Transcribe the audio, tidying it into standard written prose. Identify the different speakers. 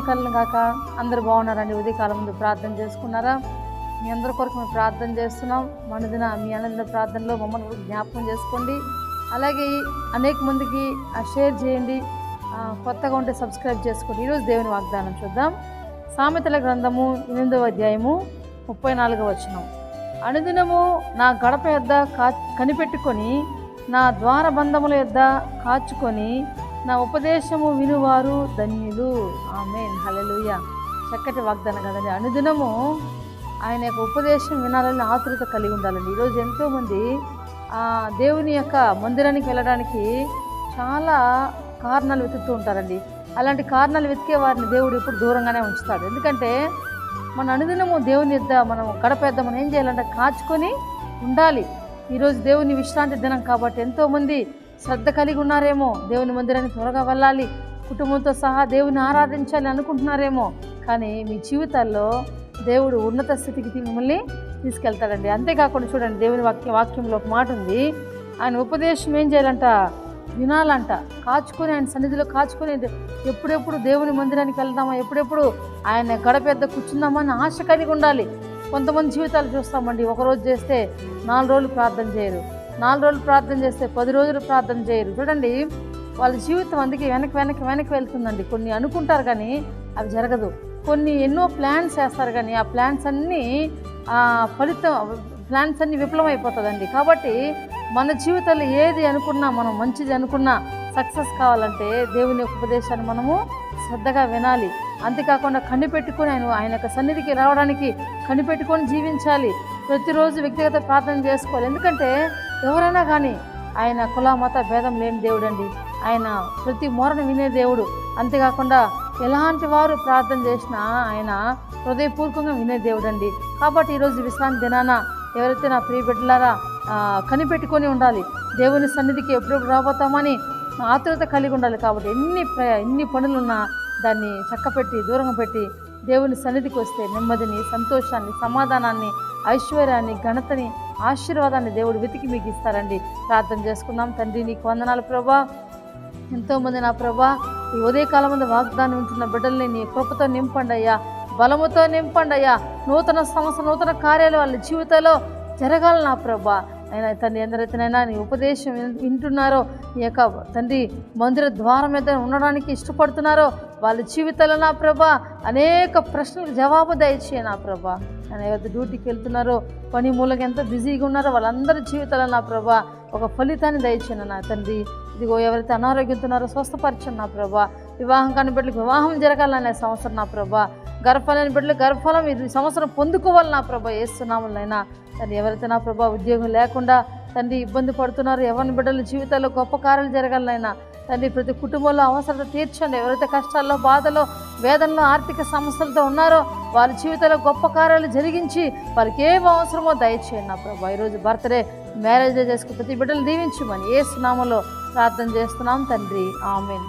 Speaker 1: కలను కాక. అందరూ బాగున్నారండి? ఉదయకాలం ముందు ప్రార్థన చేసుకున్నారా? మీ అందరి కొరకు మేము ప్రార్థన చేస్తున్నాం. మనదిన మీ అన్నదిన ప్రార్థనలో మమ్మల్ని కూడా జ్ఞాపకం చేసుకోండి. అలాగే అనేక మందికి షేర్ చేయండి. కొత్తగా ఉంటే సబ్స్క్రైబ్ చేసుకోండి. ఈరోజు దేవుని వాగ్దానం చూద్దాం. సామెతల గ్రంథము 8వ అధ్యాయము 34వ వచనం. అనుదినము నా గడప యొద్ద కనిపెట్టుకొని, నా ద్వారబంధముల యొద్ద కాచుకొని, నా ఉపదేశము వినువారు ధన్యులు. ఆమేన్, హల్లెలూయా. చక్కటి వాగ్దానం కదండి. అనుదినము ఆయన యొక్క ఉపదేశం వినాలని ఆతృత కలిగి ఉండాలండి. ఈరోజు ఎంతోమంది దేవుని యొక్క మందిరానికి వెళ్ళడానికి చాలా కారణాలు వెతుకుతూ ఉంటారండి. అలాంటి కారణాలు వెతికే వారిని దేవుడు ఇప్పుడు దూరంగానే ఉంచుతాడు. ఎందుకంటే మన అనుదినము దేవుని యొద్ద మనం గడప యొద్ద మనం ఏం చేయాలంటే కాచుకొని ఉండాలి. ఈరోజు దేవుని విశ్రాంతి దినం కాబట్టి ఎంతోమంది శ్రద్ధ కలిగి ఉన్నారేమో, దేవుని మందిరానికి త్వరగా వెళ్ళాలి, కుటుంబంతో సహా దేవుని ఆరాధించాలి అనుకుంటున్నారేమో. కానీ మీ జీవితాల్లో దేవుడు ఉన్నత స్థితికి మిమ్మల్ని తీసుకెళ్తాడండి. అంతేకాకుండా చూడండి, దేవుని వాక్యంలో ఒక మాట ఉంది. ఆయన ఉపదేశం ఏం చేయాలంట? వినాలంట. కాచుకొని ఆయన సన్నిధిలో కాచుకొని ఎప్పుడెప్పుడు దేవుని మందిరానికి వెళ్దామా, ఎప్పుడెప్పుడు ఆయన గడప పెద్ద కూర్చుందామా అని ఆశ కలిగి ఉండాలి. కొంతమంది జీవితాలు చూస్తామండి, ఒకరోజు చేస్తే 4 రోజులు ప్రార్థన చేయరు, 4 రోజులు ప్రార్థన చేస్తే 10 రోజులు ప్రార్థన చేయరు. చూడండి, వాళ్ళ జీవితం అందుకే వెనక్కి వెళ్తుందండి. కొన్ని అనుకుంటారు కానీ అవి జరగదు. కొన్ని ఎన్నో ప్లాన్స్ వేస్తారు కానీ ఆ ప్లాన్స్ అన్నీ ప్లాన్స్ అన్నీ విఫలమైపోతుందండి. కాబట్టి మన జీవితంలో ఏది అనుకున్నా, మనం మంచిది అనుకున్నా సక్సెస్ కావాలంటే దేవుని ఉపదేశాన్ని మనము శ్రద్ధగా వినాలి. అంతేకాకుండా కనిపెట్టుకొని ఆయన యొక్క సన్నిధికి రావడానికి కనిపెట్టుకొని జీవించాలి. ప్రతిరోజు వ్యక్తిగత ప్రార్థన చేసుకోవాలి. ఎందుకంటే ఎవరైనా కానీ ఆయన కుల మత భేదం లేని దేవుడు అండి. ఆయన ప్రతి మొరను వినే దేవుడు. అంతేకాకుండా ఎలాంటి వారు ప్రార్థన చేసినా ఆయన హృదయపూర్వకంగా వినే దేవుడు అండి. కాబట్టి ఈరోజు విశ్రాంతి దినాన ఎవరైతే నా ప్రియ బిడ్డలారా కనిపెట్టుకొని ఉండాలి. దేవుని సన్నిధికి ఎప్పుడెప్పుడు రాబోతామని ఆతురత కలిగి ఉండాలి. కాబట్టి ఎన్ని పనులున్నా దాన్ని చక్కపెట్టి దూరంగా పెట్టి దేవుని సన్నిధికి వస్తే నెమ్మదిని, సంతోషాన్ని, సమాధానాన్ని, ఐశ్వర్యాన్ని, ఘనతని, ఆశీర్వాదాన్ని దేవుడు వెతికి మీకు ఇస్తారండి. ప్రార్థన చేసుకుందాం. తండ్రి, నీకు వందనాలు ప్రభా. ఎంతోమంది నా ప్రభా ఈ ఉదయకాలం ముందు వాగ్దానం ఉంటున్న బిడ్డల్ని నీ కృపతో నింపండి అయ్యా, బలముతో నింపండి అయ్యా. నూతన సంవత్సరం, నూతన కార్యాలు వాళ్ళ జీవితంలో జరగాలి నా ప్రభా. అయినా తండ్రి, ఎందరైతేనైనా నీ ఉపదేశం వింటున్నారో, నీ యొక్క తండ్రి మందిర ద్వారం మీద ఉండడానికి ఇష్టపడుతున్నారో వాళ్ళ జీవితాల్లో నా ప్రభా అనేక ప్రశ్నలకు జవాబు దయచేయ నా ప్రభా. ఆయన ఎవరైతే డ్యూటీకి వెళ్తున్నారో, పని మూలంగా ఎంత బిజీగా ఉన్నారో వాళ్ళందరి జీవితాల్లో నా ప్రభా ఒక ఫలితాన్ని దయచేయను నా తండ్రి. ఇదిగో ఎవరైతే అనారోగ్యంతో ఉన్నారో స్వస్థపరచను నా ప్రభా. వివాహం కాని బిడ్డలకు వివాహం జరగాలనే సంవత్సరం నా ప్రభా. గర్భఫలని బిడ్డలు గర్భఫలం ఈ సంవత్సరం పొందుకోవాలి నా ప్రభా. ఏస్తున్నాములైనా తండ్రి, ఎవరైతే నా ప్రభా ఉద్యోగం లేకుండా తండ్రి ఇబ్బంది పడుతున్నారో ఎవరిని బిడ్డల జీవితాల్లో గొప్ప కార్యాలు జరగాలైనా తండ్రి, ప్రతి కుటుంబంలో అవసరత తీర్చండి. ఎవరైతే కష్టాల్లో, బాధలో, వేదనలో, ఆర్థిక సమస్యలతో ఉన్నారో వారి జీవితంలో గొప్ప కార్యాలు జరిగించి వారికి ఏం అవసరమో దయచేయండి నా ప్రభా. ఈరోజు బర్త్డే, మ్యారేజ్ చేసుకుని ప్రతి బిడ్డలు దీవించమని యేసు నామములో ప్రార్థన చేస్తున్నాం తండ్రి. ఆమేన్.